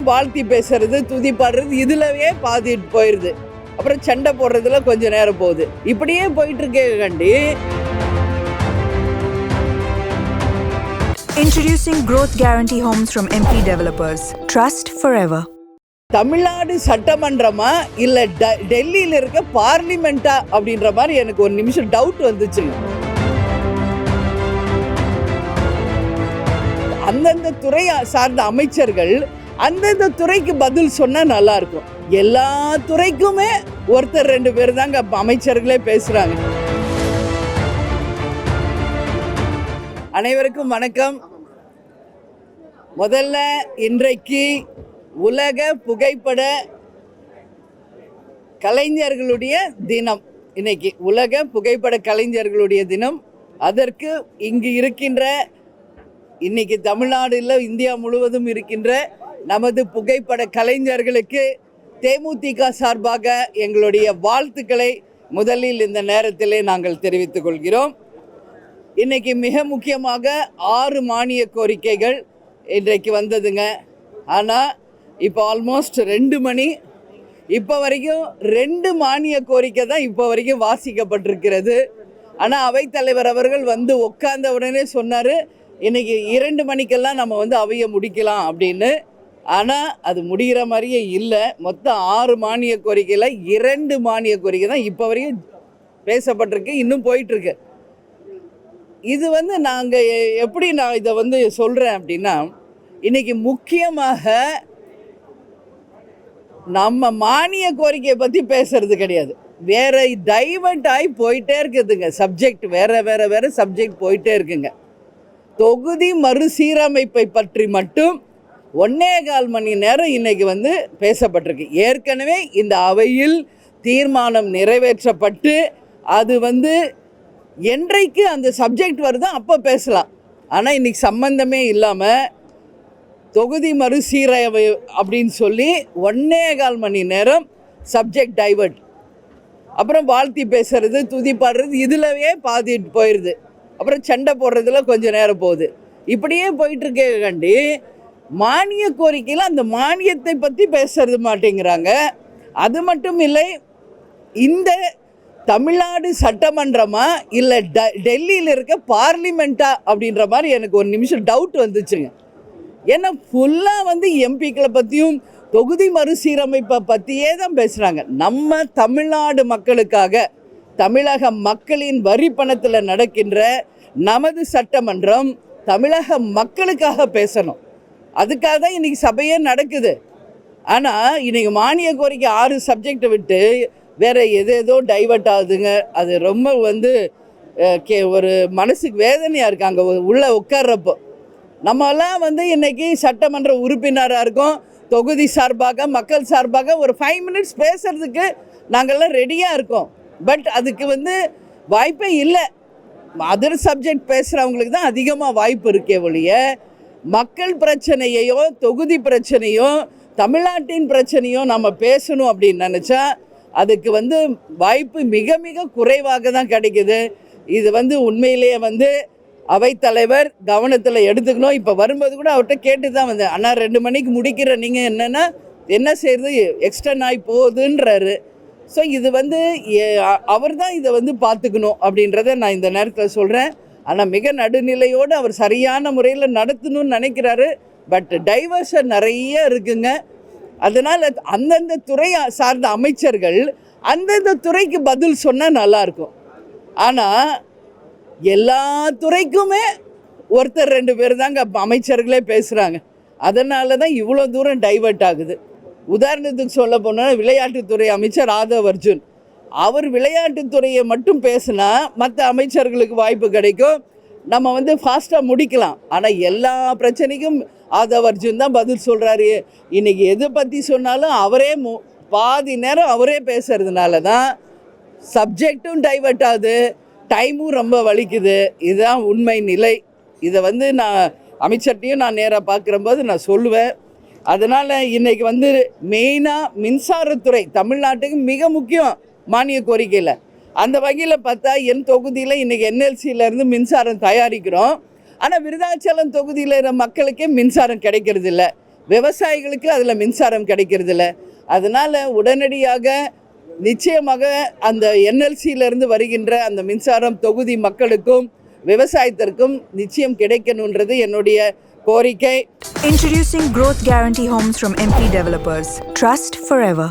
வாழ்த்தி பேசுறது, துதி பாடுறது இதுலவே பாதி போயிடுது. அப்புறம் சண்டை போடுறதுல கொஞ்சம் நேரம் போகுது. இப்படியே போயிட்டு இருக்கேண்டி. Introducing Growth Guarantee Homes from MP Developers. Trust forever. Tamil Nadu சட்டமன்றமா இல்ல டெல்லியில இருக்க பார்லிமெண்டா அப்படின்ற மாதிரி எனக்கு ஒரு நிமிஷம் டவுட் வந்துச்சு. அந்தந்த துறை சார்ந்த அமைச்சர்கள் அந்தந்த துறைக்கு பதில் சொன்னா நல்லா இருக்கும். எல்லா துறைக்குமே ஒருத்தர் ரெண்டு பேர் தாங்க அமைச்சர்களே பேசுறாங்க. அனைவருக்கும் வணக்கம். முதல்ல இன்றைக்கு உலக புகைப்பட கலைஞர்களுடைய தினம். இன்னைக்கு உலக புகைப்பட கலைஞர்களுடைய தினம். அதற்கு இங்கு இருக்கின்ற இன்னைக்கு தமிழ்நாடுல இந்தியா முழுவதும் இருக்கின்ற நமது புகைப்பட கலைஞர்களுக்கு தேமுதிக சார்பாக எங்களுடைய வாழ்த்துக்களை முதலில் இந்த நேரத்திலே நாங்கள் தெரிவித்துக் கொள்கிறோம். இன்னைக்கு மிக முக்கியமாக 6 மானிய கோரிக்கைகள் இன்றைக்கு வந்ததுங்க. ஆனால் இப்போ ஆல்மோஸ்ட் 2 மணி. இப்போ வரைக்கும் 2 மானிய கோரிக்கை தான் இப்போ வரைக்கும் வாசிக்கப்பட்டிருக்கிறது. ஆனால் அவைத்தலைவர் அவர்கள் வந்து உட்கார்ந்த உடனே சொன்னார், இன்னைக்கு 2 மணிக்கெல்லாம் நம்ம வந்து அவையை முடிக்கலாம் அப்படின்னு. ஆனால் அது முடிகிற மாதிரியே இல்லை. மொத்தம் 6 மானிய கோரிக்கையில் 2 மானிய கோரிக்கை தான் இப்போ வரைக்கும் பேசப்பட்டிருக்கு, இன்னும் போயிட்டுருக்கு. இது வந்து நாங்கள் எப்படி நான் இதை வந்து சொல்கிறேன் அப்படின்னா, இன்றைக்கி முக்கியமாக நம்ம மானிய கோரிக்கையை பற்றி பேசுறது கிடையாது. வேறு டைவர்ட் ஆகி போயிட்டே இருக்குதுங்க. சப்ஜெக்ட் வேறு சப்ஜெக்ட் போயிட்டே இருக்குங்க. தொகுதி மறுசீரமைப்பை பற்றி மட்டும் 1.25 மணி நேரம் இன்றைக்கி வந்து பேசப்பட்டிருக்கு. ஏற்கனவே இந்த அவையில் தீர்மானம் நிறைவேற்றப்பட்டு அது வந்து என்றைக்கு அந்த சப்ஜெக்ட் வருதோ அப்போ பேசலாம். ஆனால் இன்றைக்கி சம்பந்தமே இல்லாமல் தொகுதி மறுசீரமை அப்படின்னு சொல்லி 1.25 மணி நேரம் சப்ஜெக்ட் டைவர்ட். அப்புறம் வாழ்த்தி பேசுறது, துதி பாடுறது இதுலவே பாதி போயிடுது. அப்புறம் சண்டை போடுறதுல கொஞ்சம் நேரம் போகுது. இப்படியே போயிட்டுருக்கேண்டி. மானிய கோரிக்கையில் அந்த மானியத்தை பற்றி பேசுறது மாட்டேங்கிறாங்க. அது மட்டும் இல்லை, இந்த தமிழ்நாடு சட்டமன்றமா இல்லை டெல்லியில் இருக்க பார்லிமெண்ட்டா அப்படின்ற மாதிரி எனக்கு ஒரு நிமிஷம் டவுட் வந்துச்சுங்க. ஏன்னா ஃபுல்லாக வந்து எம்பிக்களை பற்றியும் தொகுதி மறுசீரமைப்பை பற்றியே தான் பேசுகிறாங்க. நம்ம தமிழ்நாடு மக்களுக்காக, தமிழக மக்களின் வரி பணத்தில் நடக்கின்ற நமது சட்டமன்றம் தமிழக மக்களுக்காக பேசணும். அதுக்காக தான் இன்றைக்கி சபையே நடக்குது. ஆனால் இன்றைக்கி மானிய கோரிக்கை 6 சப்ஜெக்டை விட்டு வேறு ஏதோ டைவர்ட் ஆகுதுங்க. அது ரொம்ப வந்து ஒரு மனசுக்கு வேதனையாக இருக்காங்க உள்ளே உட்கார்றப்போ. நம்மெல்லாம் வந்து இன்றைக்கி சட்டமன்ற உறுப்பினராக இருக்கோம். தொகுதி சார்பாக, மக்கள் சார்பாக ஒரு 5 மினிட்ஸ் பேசுகிறதுக்கு நாங்கள்லாம் ரெடியாக இருக்கோம். பட் அதுக்கு வந்து வாய்ப்பே இல்லை. அதர் சப்ஜெக்ட் பேசுகிறவங்களுக்கு தான் அதிகமாக வாய்ப்பு இருக்கே ஒழிய, மக்கள் பிரச்சனையோ தொகுதி பிரச்சனையோ தமிழ்நாட்டின் பிரச்சனையோ நம்ம பேசணும் அப்படின்னு நினச்சா அதுக்கு வந்து வாய்ப்பு மிக மிக குறைவாக தான் கிடைக்குது. இது வந்து உண்மையிலேயே வந்து அவைத்தலைவர் கவனத்தில் எடுத்துக்கணும். இப்போ வரும்போது கூட அவர்கிட்ட கேட்டு தான் வந்தேன், அண்ணா 2 மணிக்கு முடிக்கிற நீங்கள் என்னென்னா என்ன செய்கிறது எக்ஸ்டன் ஆகி போகுதுன்றாரு. ஸோ இது வந்து அவர் தான் இதை வந்து பார்த்துக்கணும் அப்படின்றத நான் இந்த நேரத்தில் சொல்கிறேன். ஆனால் மிக நடுநிலையோடு அவர் சரியான முறையில் நடத்தணும்னு நினைக்கிறாரு. பட் டைவர்ஷன் நிறைய இருக்குங்க. அதனால் அந்தந்த துறை சார்ந்த அமைச்சர்கள் அந்தந்த துறைக்கு பதில் சொன்னால் நல்லாயிருக்கும். ஆனால் எல்லா துறைக்குமே ஒருத்தர் ரெண்டு பேர் தாங்க அமைச்சர்களே பேசுகிறாங்க. அதனால தான் இவ்வளோ தூரம் டைவர்ட் ஆகுது. உதாரணத்துக்கு சொல்ல போனால் விளையாட்டுத்துறை அமைச்சர் ஆதவ் அர்ஜுன், அவர் விளையாட்டுத்துறையை மட்டும் பேசினா மற்ற அமைச்சர்களுக்கு வாய்ப்பு கிடைக்கும், நம்ம வந்து ஃபாஸ்ட்டாக முடிக்கலாம். ஆனால் எல்லா பிரச்சனைக்கும் ஆதவ் அர்ஜுன் தான் பதில் சொல்கிறாரு. இன்றைக்கி எதை பற்றி சொன்னாலும் அவரே பாதி நேரம் அவரே பேசுறதுனால தான் சப்ஜெக்டும் டைவர்ட் ஆகுது, டைமும் ரொம்ப வலிக்குது. இதுதான் உண்மை நிலை. இதை வந்து நான் அமைச்சர்கிட்டையும் நான் நேராக பார்க்குறம்போது நான் சொல்லுவேன். அதனால் இன்றைக்கி வந்து மெயினாக மின்சாரத்துறை தமிழ்நாட்டுக்கு மிக முக்கியம் மானிய கோரிக்கையில். அந்த வகையில் பார்த்தா என் தொகுதியில் இன்றைக்கி என்எல்சியிலேருந்து மின்சாரம் தயாரிக்கிறோம். ஆனால் விருதாச்சலம் தொகுதியில் இருக்கிற மக்களுக்கே மின்சாரம் கிடைக்கிறதில்ல. விவசாயிகளுக்கு அதில் மின்சாரம் கிடைக்கிறதில்ல. அதனால் உடனடியாக நிச்சயமாக அந்த NLC-லேருந்து வருகின்ற அந்த மின்சாரம் தொகுதி மக்களுக்கும் விவசாயத்திற்கும் நிச்சயம் கிடைக்கணுன்றது என்னுடைய கோரிக்கை. Introducing Growth Guarantee Homes from MP Developers. Trust forever.